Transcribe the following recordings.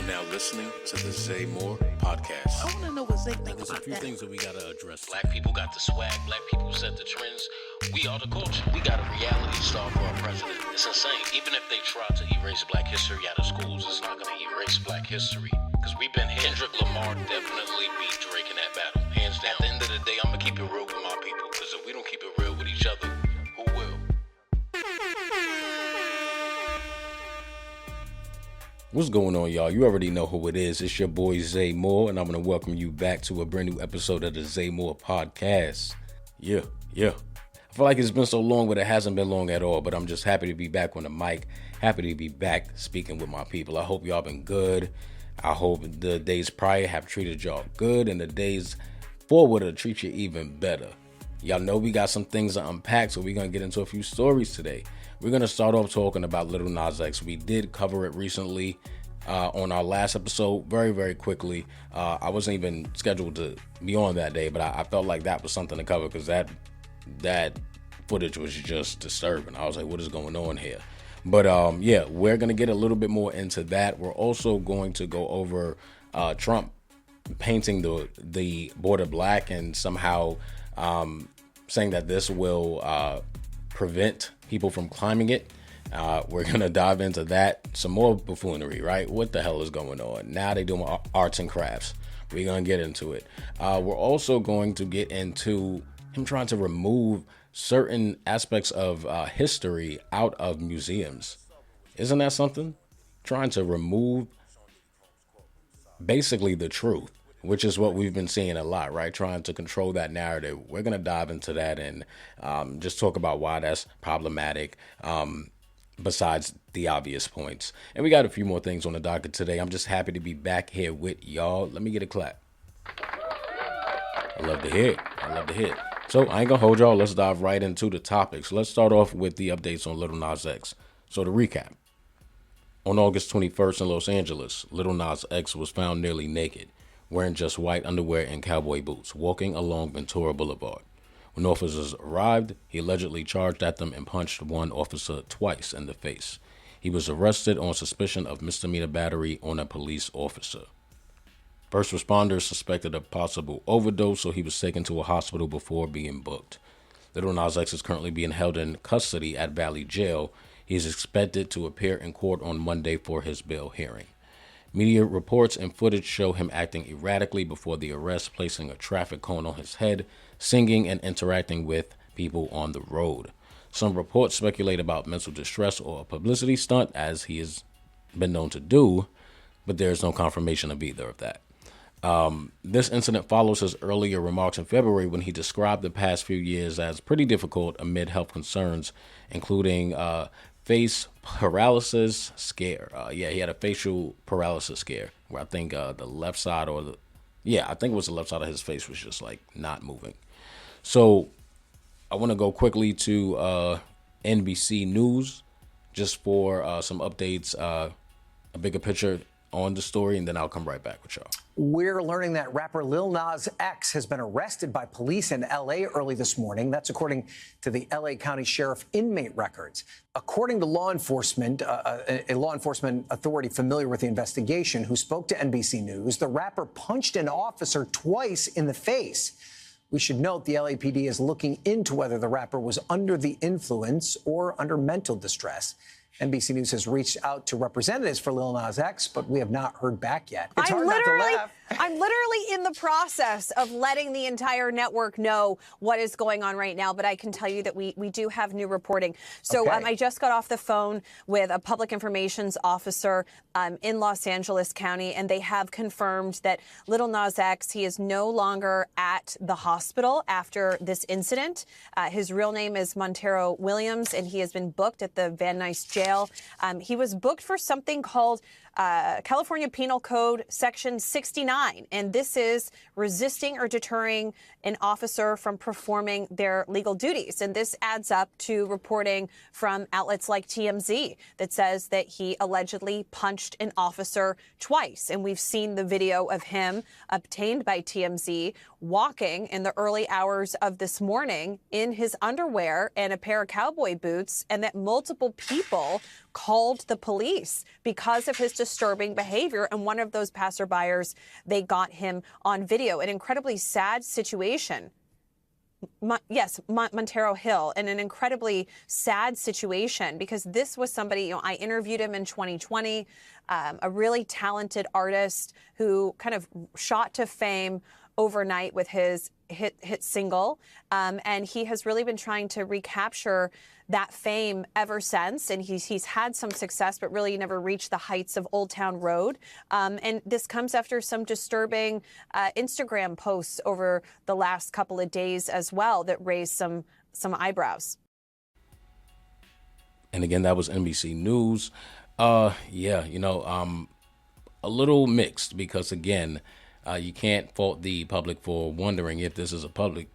now listening to the Zay Moore podcast. I want to know what Zay thinks There's a about few that. things that we got to address. Black people got the swag. Black people set the trends. We are the culture. We got a reality star for our president. It's insane. Even if they try to erase black history out of schools, it's not going to erase black history. Because we've been here. Kendrick Lamar definitely beat Drake in that battle. Hands down. At the end of the day, I'm going to keep it real with my people. Because if we don't keep it real with each other, who will? What's going on, y'all? You already know who it is. It's your boy Zay Moore, and I'm going to welcome you back to a brand new episode of the Zay Moore podcast. Yeah. I feel like it's been so long, but it hasn't been long at all. But I'm just happy to be back on the mic. Happy to be back speaking with my people. I hope y'all been good. I hope the days prior have treated y'all good, and the days forward will treat you even better. Y'all know we got some things to unpack, so we're going to get into a few stories today. We're going to start off talking about Lil Nas X. We did cover it recently on our last episode very, very quickly. I wasn't even scheduled to be on that day, but I felt like that was something to cover because that footage was just disturbing. I was like, what is going on here? But yeah, we're going to get a little bit more into that. We're also going to go over Trump painting the border black and somehow saying that this will prevent people from climbing it. We're going to dive into that. Some more buffoonery, right? What the hell is going on? Now they doing arts and crafts. We're going to get into it. We're also going to get into him trying to remove certain aspects of history out of museums. Isn't that something? Trying to remove basically the truth, which is what we've been seeing a lot, right? Trying to control that narrative. We're going to dive into that and just talk about why that's problematic, besides the obvious points. And we got a few more things on the docket today. I'm just happy to be back here with y'all. Let me get a clap. I love to hear it. So I ain't going to hold y'all. Let's dive right into the topics. Let's start off with the updates on Lil Nas X. So to recap, on August 21st in Los Angeles, Lil Nas X was found nearly naked, wearing just white underwear and cowboy boots, walking along Ventura Boulevard. When officers arrived, he allegedly charged at them and punched one officer twice in the face. He was arrested on suspicion of misdemeanor battery on a police officer. First responders suspected a possible overdose, so he was taken to a hospital before being booked. Lil Nas X is currently being held in custody at Valley Jail. He is expected to appear in court on Monday for his bail hearing. Media reports and footage show him acting erratically before the arrest, placing a traffic cone on his head, singing and interacting with people on the road. Some reports speculate about mental distress or a publicity stunt, as he has been known to do, but there is no confirmation of either of that. This incident follows his earlier remarks in February when he described the past few years as pretty difficult amid health concerns, including face paralysis scare. He had a facial paralysis scare where I think the left side I think it was the left side of his face was just like not moving. So I want to go quickly to NBC News just for some updates, a bigger picture on the story, and then I'll come right back with y'all. We're learning that rapper Lil Nas X has been arrested by police in L.A. early this morning. That's according to the L.A. County Sheriff inmate records. According to law enforcement, a law enforcement authority familiar with the investigation who spoke to NBC News, the rapper punched an officer twice in the face. We should note the LAPD is looking into whether the rapper was under the influence or under mental distress. NBC News has reached out to representatives for Lil Nas X, but we have not heard back yet. It's hard not to laugh. I'm literally in the process of letting the entire network know what is going on right now, but I can tell you that we do have new reporting. So Okay. I just got off the phone with a public information officer in Los Angeles County, and they have confirmed that Lil Nas X, he is no longer at the hospital after this incident. His real name is Montero Williams, and he has been booked at the Van Nuys jail. He was booked for something called California Penal Code Section 69. 9. And this is resisting or deterring an officer from performing their legal duties. And this adds up to reporting from outlets like TMZ that says that he allegedly punched an officer twice. And we've seen the video of him obtained by TMZ walking in the early hours of this morning in his underwear and a pair of cowboy boots, and that multiple people called the police because of his disturbing behavior. And one of those passerbyers, they got him on video. An incredibly sad situation. Montero Hill, in an incredibly sad situation, because this was somebody, I interviewed him in 2020, a really talented artist who kind of shot to fame overnight with his hit single. And he has really been trying to recapture that fame ever since. And he's had some success, but really never reached the heights of Old Town Road. And this comes after some disturbing Instagram posts over the last couple of days as well that raised some eyebrows. And again, that was NBC News. A little mixed because, again, you can't fault the public for wondering if this is a public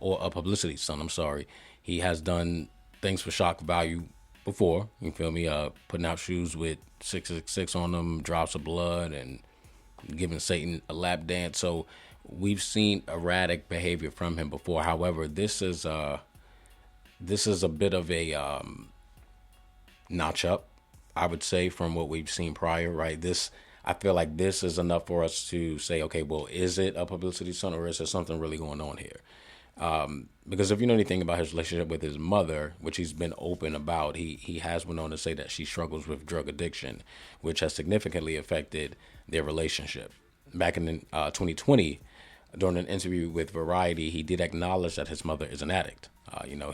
or a publicity stunt. I'm sorry. He has done things for shock value before. You feel me? Putting out shoes with 666 on them, drops of blood, and giving Satan a lap dance. So we've seen erratic behavior from him before. However, this is a bit of a notch up, I would say, from what we've seen prior. Right? I feel like this is enough for us to say, okay, well, is it a publicity stunt or is there something really going on here? Because if you know anything about his relationship with his mother, which he's been open about, he has went on to say that she struggles with drug addiction, which has significantly affected their relationship. Back in 2020, during an interview with Variety, he did acknowledge that his mother is an addict.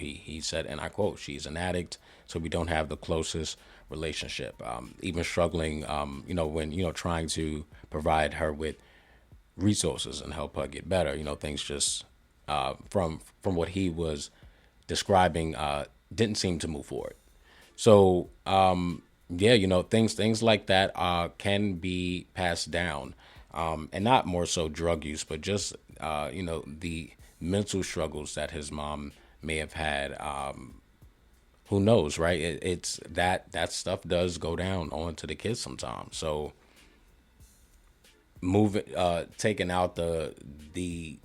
He said, and I quote, "She's an addict, so we don't have the closest relationship." Even struggling, when trying to provide her with resources and help her get better. Things just from what he was describing didn't seem to move forward. So things like that can be passed down, and not more so drug use, but just the mental struggles that his mom may have had. Who knows, right? It's that stuff does go down onto the kids sometimes. So taking out the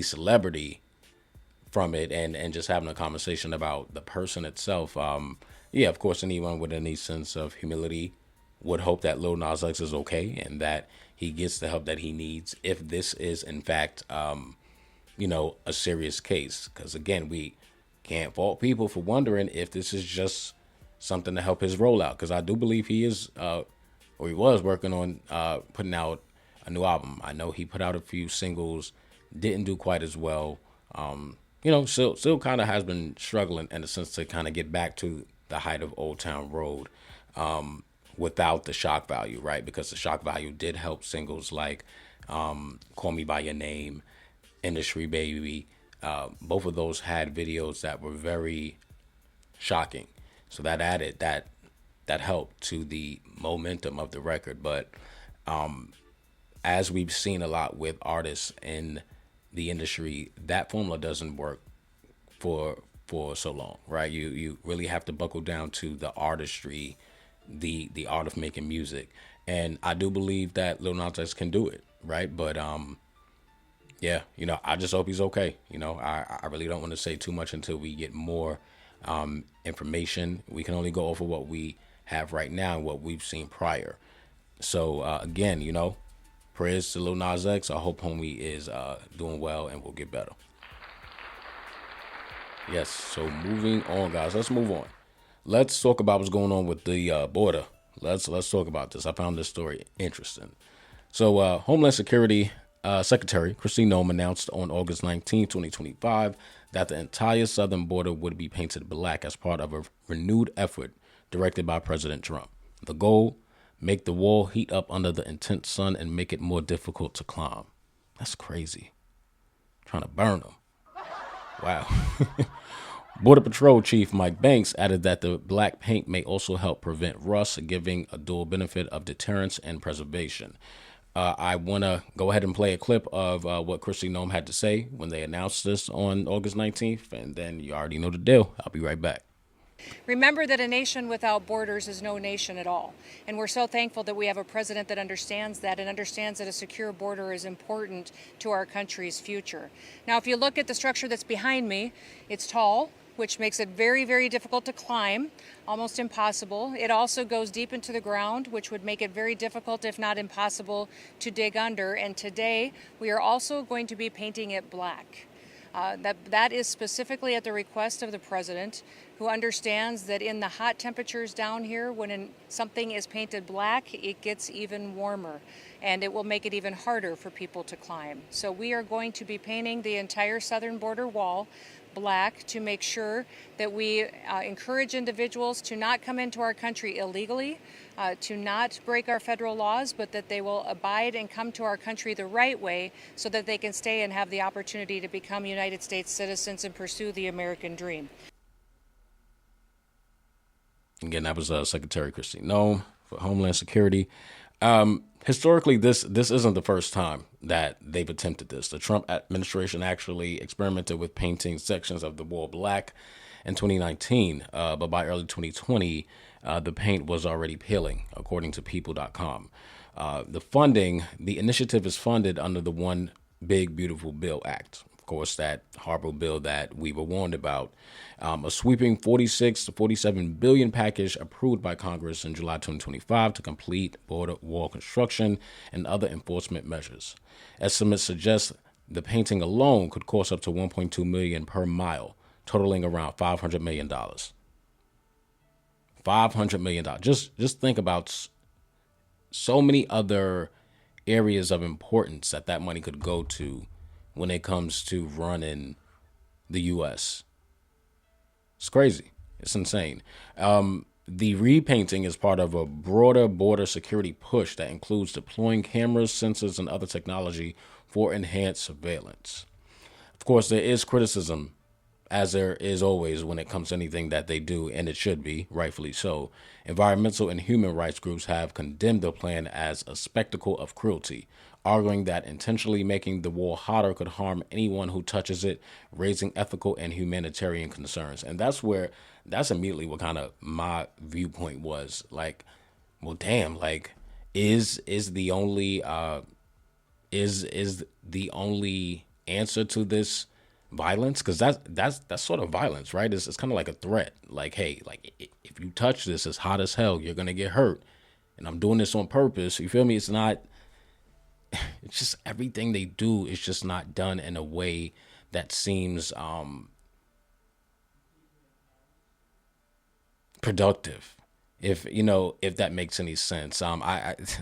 celebrity from it and just having a conversation about the person itself. Of course, anyone with any sense of humility would hope that Lil Nas X is okay and that he gets the help that he needs if this is in fact a serious case. Because again, we can't fault people for wondering if this is just something to help his rollout. Because I do believe he is, or he was working on putting out a new album. I know he put out a few singles, didn't do quite as well. Still kind of has been struggling in a sense to kind of get back to the height of Old Town Road without the shock value, right? Because the shock value did help singles like Call Me By Your Name, Industry Baby. Both of those had videos that were very shocking. So that added that helped to the momentum of the record. But as we've seen a lot with artists in the industry, that formula doesn't work for so long, right? You really have to buckle down to the artistry, the art of making music. And I do believe that Lil Nas X can do it, right? But I just hope he's okay. I really don't want to say too much until we get more information. We can only go over what we have right now and what we've seen prior. So again, prayers to Lil Nas X. I hope homie is doing well and will get better. Yes, so moving on, guys. Let's move on. Let's talk about what's going on with the border. Let's talk about this. I found this story interesting. So Homeland Security Secretary Kristi Noem announced on August 19, 2025, that the entire southern border would be painted black as part of a renewed effort directed by President Trump. The goal: make the wall heat up under the intense sun and make it more difficult to climb. That's crazy. Trying to burn them. Wow. Border Patrol Chief Mike Banks added that the black paint may also help prevent rust, giving a dual benefit of deterrence and preservation. I want to go ahead and play a clip of what Kristi Noem had to say when they announced this on August 19th, and then you already know the deal. I'll be right back. Remember that a nation without borders is no nation at all. And we're so thankful that we have a president that understands that and understands that a secure border is important to our country's future. Now, if you look at the structure that's behind me, it's tall, which makes it very, very difficult to climb, almost impossible. It also goes deep into the ground, which would make it very difficult, if not impossible, to dig under. And today, we are also going to be painting it black. That is specifically at the request of the president, who understands that in the hot temperatures down here, when something is painted black, it gets even warmer, and it will make it even harder for people to climb. So we are going to be painting the entire southern border wall black to make sure that we encourage individuals to not come into our country illegally, to not break our federal laws, but that they will abide and come to our country the right way so that they can stay and have the opportunity to become United States citizens and pursue the American dream. Again, that was Secretary Kristi Noem for Homeland Security. Historically, this isn't the first time that they've attempted this. The Trump administration actually experimented with painting sections of the wall black in 2019, but by early 2020, the paint was already peeling, according to people.com. The initiative is funded under the One Big Beautiful Bill Act. Of course, that horrible bill that we were warned about. A sweeping 46 to 47 billion package approved by Congress in July 2025 to complete border wall construction and other enforcement measures. Estimates suggest the painting alone could cost up to $1.2 million per mile, totaling around $500 million. $500 million. Just think about so many other areas of importance that money could go to when it comes to running the U.S. It's crazy. It's insane. The repainting is part of a broader border security push that includes deploying cameras, sensors, and other technology for enhanced surveillance. Of course, there is criticism, as there is always when it comes to anything that they do, and it should be, rightfully so. Environmental and human rights groups have condemned the plan as a spectacle of cruelty, arguing that intentionally making the wall hotter could harm anyone who touches it, raising ethical and humanitarian concerns. And that's immediately what kind of my viewpoint was. Like, well, damn, like, is the only answer to this violence? Because that's sort of violence, right? It's kind of like a threat. Like, hey, like, if you touch this, it's hot as hell, you're gonna get hurt, and I'm doing this on purpose. You feel me? It's just everything they do is just not done in a way that seems productive, if that makes any sense.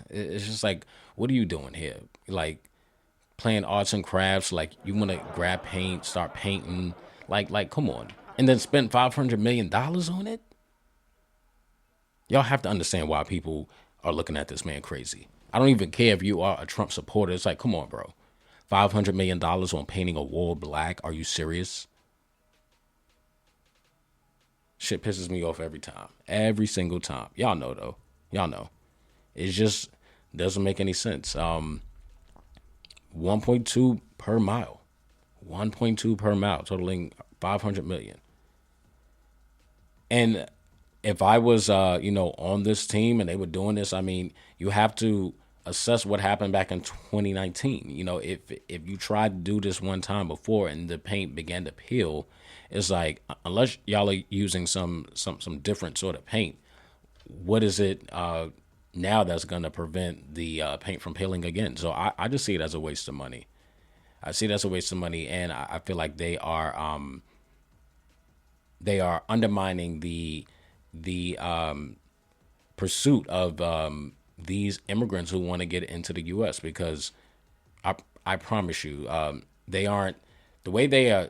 It's just like, what are you doing here? Like, playing arts and crafts, like, you want to grab paint, start painting, like come on, and then spend $500 million on it? Y'all have to understand why people are looking at this man crazy. I don't even care if you are a Trump supporter. It's like, come on, bro. $500 million on painting a wall black. Are you serious? Shit pisses me off every time. Every single time. Y'all know, though. Y'all know. It just doesn't make any sense. 1.2 per mile. 1.2 per mile, totaling $500 million. And if I was, on this team and they were doing this, I mean, you have to assess what happened back in 2019. If you tried to do this one time before and the paint began to peel, it's like, unless y'all are using some different sort of paint, what is it now that's going to prevent the paint from peeling again? So I just see it as a waste of money. I see it as a waste of money, and I feel like they are undermining the pursuit of these immigrants who want to get into the U.S. because I promise you, they aren't the way they are.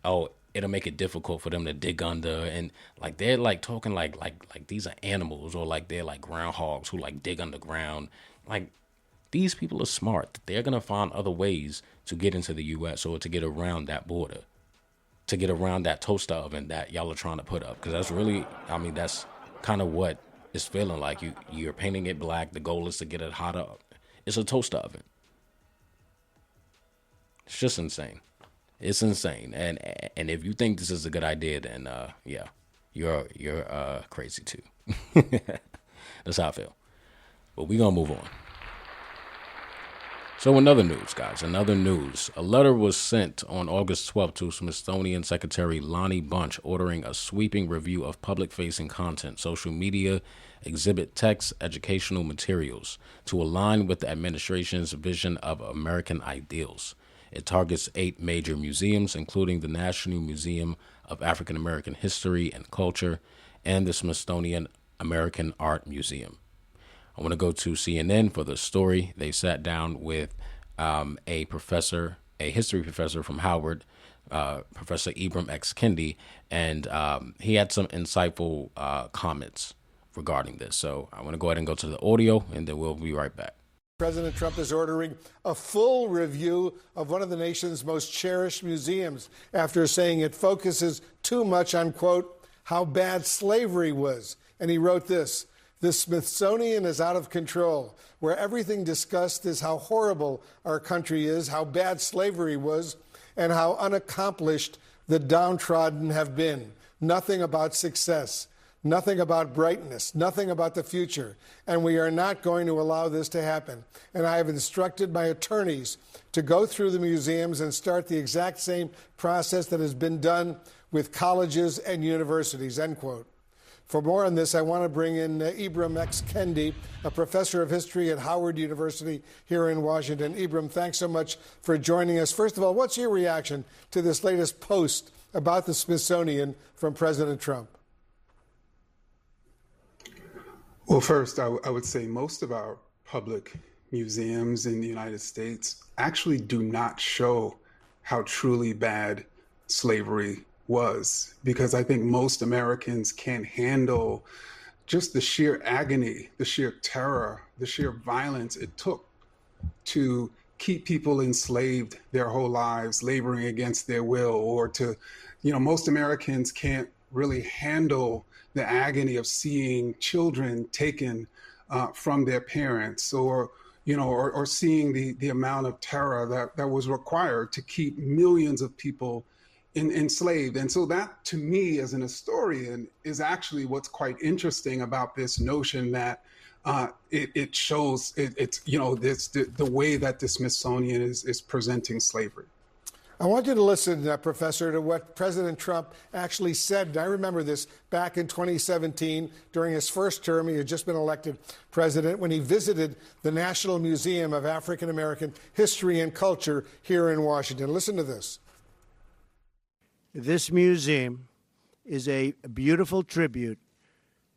Oh, it'll make it difficult for them to dig under, and like they're like talking like these are animals, or like they're like groundhogs who like dig underground. Like, these people are smart. They're gonna find other ways to get into the U.S. or to get around that border, to get around that toaster oven that y'all are trying to put up. Because that's really, that's kind of what it's feeling like. You're painting it black. The goal is to get it hotter. It's a toaster oven. It's just insane. It's insane. And if you think this is a good idea, then yeah, you're crazy too. That's how I feel. But we're gonna move on. So another news, guys, a letter was sent on August 12th to Smithsonian Secretary Lonnie Bunch ordering a sweeping review of public-facing content, social media, exhibit text, educational materials to align with the administration's vision of American ideals. It targets 8 major museums, including the National Museum of African American History and Culture and the Smithsonian American Art Museum. I want to go to CNN for the story. They sat down with a history professor from Howard, Professor Ibram X. Kendi, and he had some insightful comments regarding this. So I want to go ahead and go to the audio, and then we'll be right back. President Trump is ordering a full review of one of the nation's most cherished museums after saying it focuses too much on, quote, how bad slavery was. And he wrote this: "The Smithsonian is out of control, where everything discussed is how horrible our country is, how bad slavery was, and how unaccomplished the downtrodden have been. Nothing about success, nothing about brightness, nothing about the future. And we are not going to allow this to happen. And I have instructed my attorneys to go through the museums and start the exact same process that has been done with colleges and universities," end quote. For more on this, I want to bring in Ibram X. Kendi, a professor of history at Howard University here in Washington. Ibram, thanks so much for joining us. First of all, what's your reaction to this latest post about the Smithsonian from President Trump? Well, first, I would say most of our public museums in the United States actually do not show how truly bad slavery was, because I think most Americans can't handle just the sheer agony, the sheer terror, the sheer violence it took to keep people enslaved their whole lives, laboring against their will, or to, most Americans can't really handle the agony of seeing children taken from their parents, or seeing the amount of terror that was required to keep millions of people enslaved. And so that, to me, as an historian, is actually what's quite interesting about this notion that it shows the way that the Smithsonian is presenting slavery. I want you to listen, Professor, to what President Trump actually said. And I remember this back in 2017, during his first term. He had just been elected president, when he visited the National Museum of African American History and Culture here in Washington. Listen to this. This museum is a beautiful tribute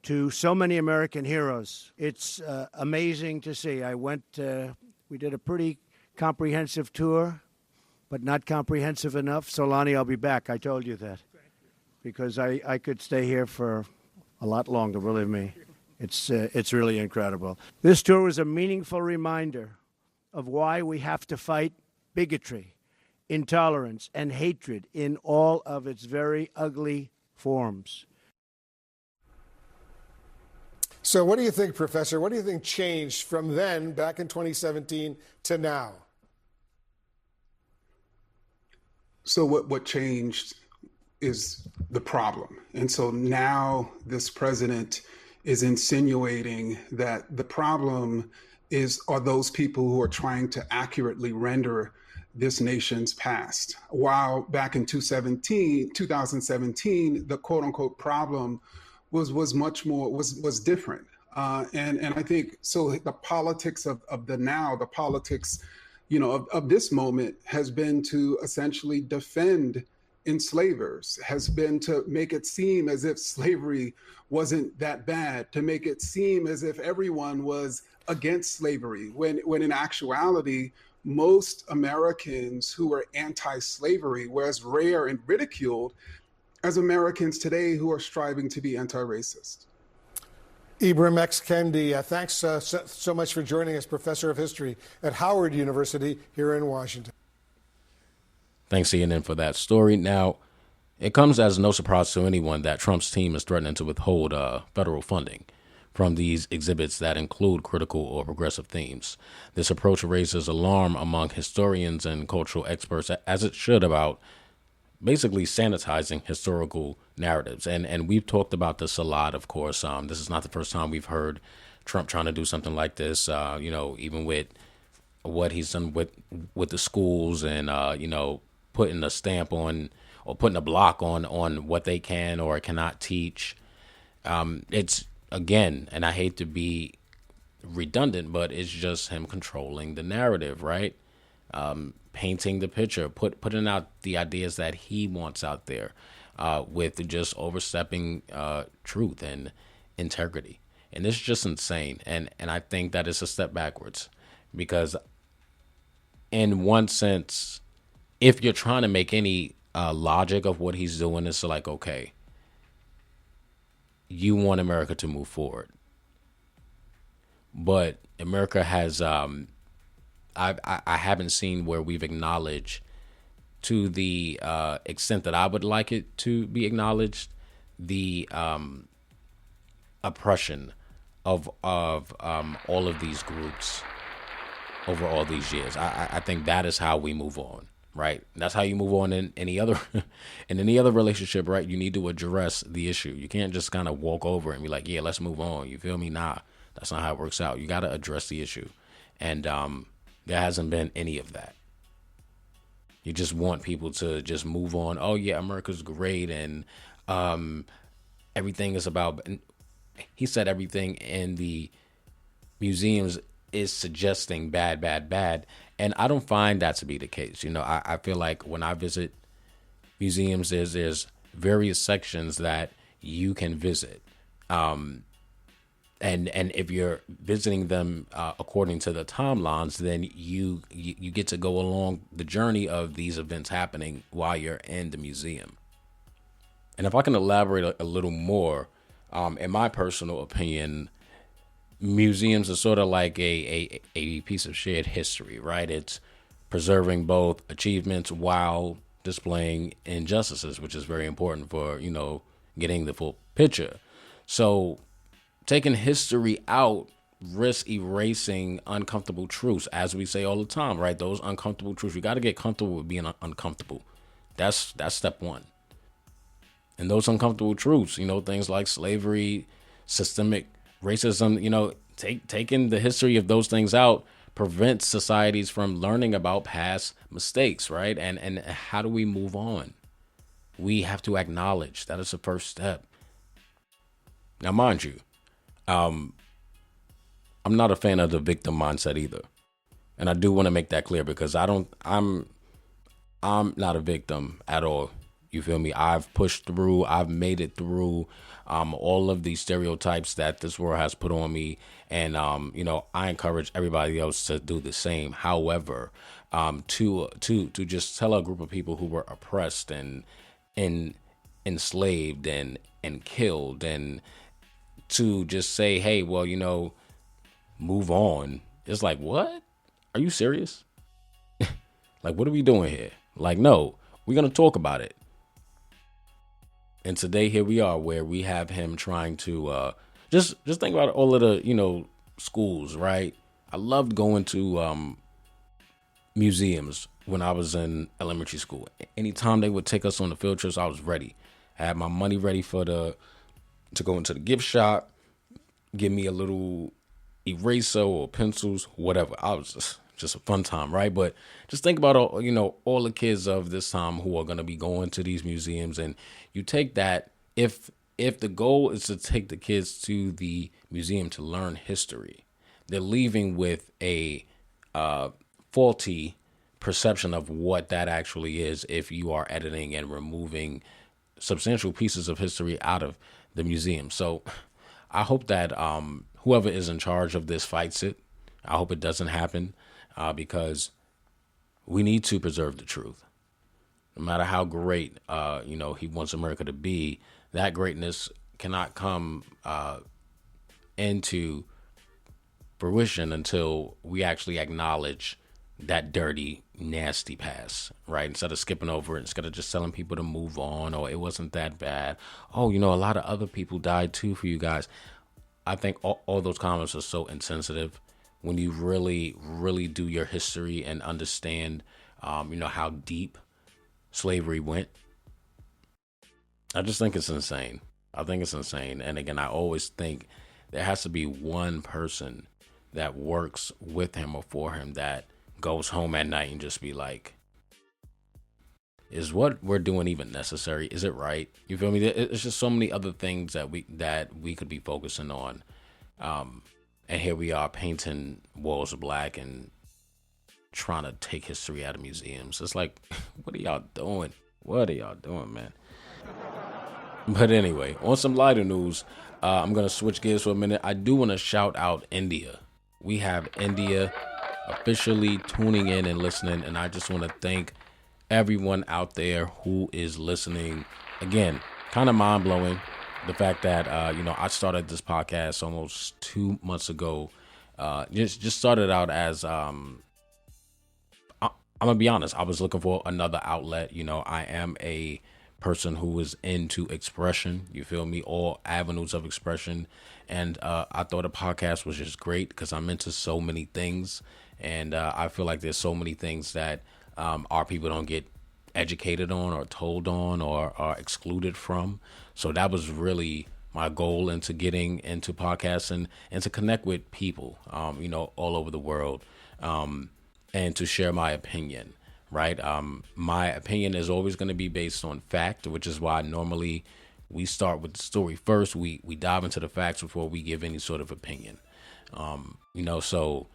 to so many American heroes. It's amazing to see. We did a pretty comprehensive tour, but not comprehensive enough. So, Lonnie, I'll be back. I told you that. Because I could stay here for a lot longer, believe me. It's really incredible. This tour was a meaningful reminder of why we have to fight bigotry, intolerance, and hatred in all of its very ugly forms. So what do you think, Professor? What do you think changed from then, back in 2017, to now? So what changed is the problem. And so now this president is insinuating that the problem are those people who are trying to accurately render this nation's past. While back in 2017, the quote unquote problem was much more, was different. And I think, so the politics of the now, the politics, of this moment has been to essentially defend enslavers, has been to make it seem as if slavery wasn't that bad, to make it seem as if everyone was against slavery, when in actuality, most Americans who were anti-slavery were as rare and ridiculed as Americans today who are striving to be anti-racist. Ibram X. Kendi, thanks so much for joining us, Professor of History at Howard University here in Washington. Thanks, CNN, for that story. Now, it comes as no surprise to anyone that Trump's team is threatening to withhold federal funding from these exhibits that include critical or progressive themes. This approach raises alarm among historians and cultural experts, as it should, about basically sanitizing historical narratives. And we've talked about this a lot, of course. This is not the first time we've heard Trump trying to do something like this, even with what he's done with the schools and, putting a stamp on or putting a block on what they can or cannot teach. It's, again, and I hate to be redundant, but it's just him controlling the narrative, right? Painting the picture, putting out the ideas that he wants out there, with just overstepping truth and integrity. And it's just insane. And I think that it's a step backwards, because in one sense, if you're trying to make any logic of what he's doing, it's like, okay, you want America to move forward. But America has, I haven't seen where we've acknowledged, to the extent that I would like it to be acknowledged, the oppression of all of these groups over all these years. I think that is how we move on, right? That's how you move on in any other in any other relationship, right? You need to address the issue. You can't just kind of walk over and be like, yeah, let's move on. You feel me? Nah, that's not how it works out. You got to address the issue. And there hasn't been any of that. You just want people to just move on. Oh, yeah, America's great. And everything is about, and he said everything in the museums is suggesting bad, bad, bad. And I don't find that to be the case. I feel like when I visit museums, there's various sections that you can visit. And if you're visiting them according to the timelines, then you get to go along the journey of these events happening while you're in the museum. And if I can elaborate a little more, in my personal opinion, museums are sort of like a piece of shared history, right? It's preserving both achievements while displaying injustices, which is very important for, getting the full picture. So taking history out risks erasing uncomfortable truths, as we say all the time, right? Those uncomfortable truths. You got to get comfortable with being uncomfortable. That's step one. And those uncomfortable truths, things like slavery, systemic racism, taking the history of those things out prevents societies from learning about past mistakes, right? And how do we move on? We have to acknowledge that is the first step. Now, mind you, I'm not a fan of the victim mindset either. And I do want to make that clear, because I'm not a victim at all. You feel me? I've pushed through. I've made it through all of these stereotypes that this world has put on me. And, I encourage everybody else to do the same. However, to just tell a group of people who were oppressed and enslaved and killed, and to just say, hey, well, move on. It's like, what? Are you serious? Like, what are we doing here? Like, no, we're going to talk about it. And today, here we are, where we have him trying to just think about all of the, schools, right? I loved going to museums when I was in elementary school. Anytime they would take us on the field trips, I was ready. I had my money ready to go into the gift shop, give me a little eraser or pencils, whatever. I was just a fun time, right? But just think about all the kids of this time who are going to be going to these museums, and you take that, if the goal is to take the kids to the museum to learn history, they're leaving with a faulty perception of what that actually is if you are editing and removing substantial pieces of history out of the museum. So I hope that whoever is in charge of this fights it. I hope it doesn't happen, because we need to preserve the truth. No matter how great, he wants America to be, that greatness cannot come into fruition until we actually acknowledge that dirty, nasty past, right? Instead of skipping over it, instead of just telling people to move on, or it wasn't that bad. Oh, a lot of other people died too for you guys. I think all those comments are so insensitive when you really, really do your history and understand, how deep slavery went. I just think it's insane. I think it's insane. And again, I always think there has to be one person that works with him or for him that goes home at night and just be like, is what we're doing even necessary? Is it right? You feel me? It's just so many other things that we could be focusing on. And here we are painting walls black and trying to take history out of museums. It's like, what are y'all doing? What are y'all doing, man? But anyway, on some lighter news, I'm going to switch gears for a minute. I do want to shout out India. We have India officially tuning in and listening, and I just want to thank everyone out there who is listening. Again, kind of mind-blowing, the fact that, I started this podcast almost 2 months ago. Just started out as, I'm going to be honest, I was looking for another outlet. I am a person who is into expression, you feel me, all avenues of expression. And I thought a podcast was just great because I'm into so many things. And I feel like there's so many things that our people don't get educated on or told on or are excluded from. So that was really my goal into getting into podcasting and to connect with people, all over the world, and to share my opinion. Right. My opinion is always going to be based on fact, which is why normally we start with the story first. We dive into the facts before we give any sort of opinion. So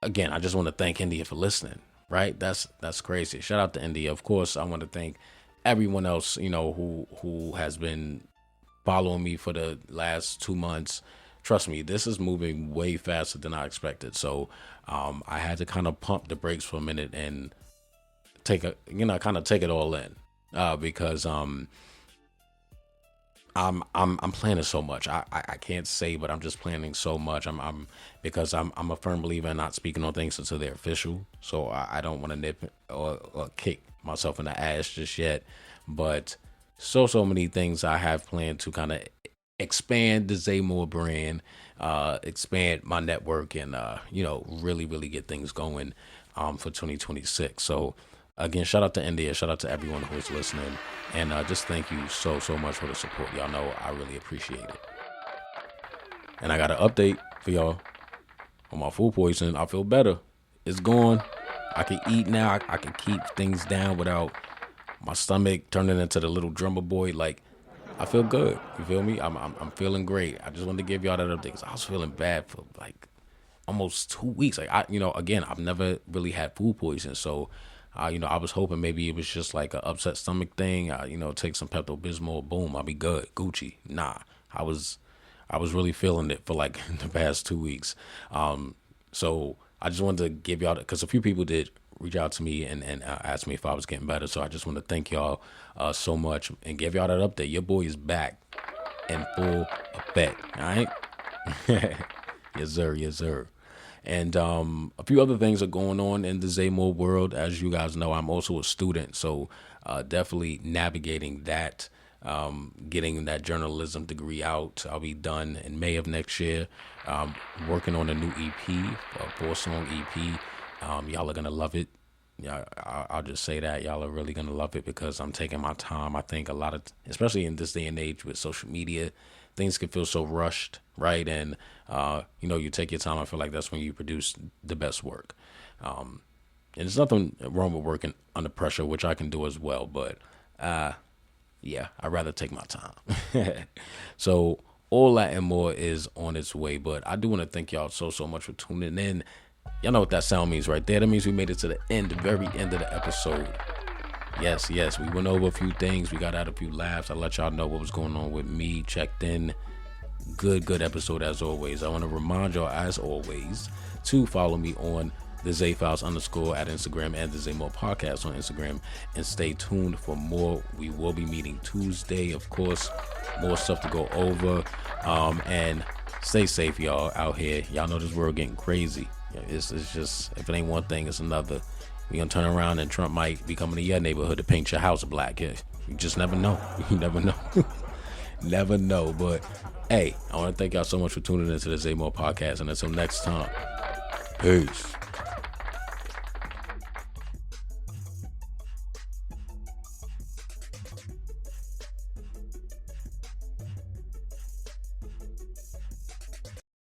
again, I just want to thank India for listening. Right. That's crazy. Shout out to India. Of course, I want to thank everyone else, who has been following me for the last 2 months. Trust me, this is moving way faster than I expected. So I had to kind of pump the brakes for a minute and take it all in, because I'm planning so much. I can't say, but I'm just planning so much. Because I'm a firm believer in not speaking on things until they're official. So I don't want to nip or kick myself in the ass just yet. But so many things I have planned to kind of expand the Zaymore brand, expand my network, and really, really get things going for 2026. So again, shout out to India. Shout out to everyone who's listening. And just thank you so much for the support. Y'all know I really appreciate it. And I got an update for y'all on my food poisoning. I feel better. It's gone. I can eat now. I can keep things down without my stomach turning into the little drummer boy. Like, I feel good. You feel me? I'm feeling great. I just wanted to give y'all that update because I was feeling bad for like almost 2 weeks. Like, again, I've never really had food poisoning. So, I was hoping maybe it was just like an upset stomach thing. Take some Pepto-Bismol, boom, I'll be good, Gucci. Nah, I was really feeling it for like the past 2 weeks. So I just wanted to give y'all, because a few people did reach out to me and ask me if I was getting better. So I just want to thank y'all so much and give y'all that update. Your boy is back in full effect. All right. Yes, sir. Yes, sir. And a few other things are going on in the Zaymore world. As you guys know, I'm also a student, so definitely navigating that, getting that journalism degree out. I'll be done in May of next year, working on a new EP, a 4-song EP. Y'all are going to love it. Yeah, I'll just say that. Y'all are really going to love it because I'm taking my time. I think a lot of, especially in this day and age with social media, things can feel so rushed, right? And, you take your time. I feel like that's when you produce the best work. And there's nothing wrong with working under pressure, which I can do as well. But, I'd rather take my time. So all that and more is on its way. But I do want to thank y'all so much for tuning in. Y'all know what that sound means right there. That means we made it to the end, the very end of the episode. Yes, we went over a few things. We got out a few laughs. I let y'all know what was going on with me. Checked in. Good episode as always. I want to remind y'all, as always, to follow me on the Zayfiles _ at Instagram and the Zaymore Podcast on Instagram. And stay tuned for more. We will be meeting Tuesday, of course. More stuff to go over. And stay safe, y'all, out here. Y'all know this world getting crazy. It's just, if it ain't one thing, it's another. We're going to turn around and Trump might be coming to your neighborhood to paint your house black. You just never know. You never know. never know. But hey, I want to thank y'all so much for tuning into the Zay Mo podcast. And until next time, peace.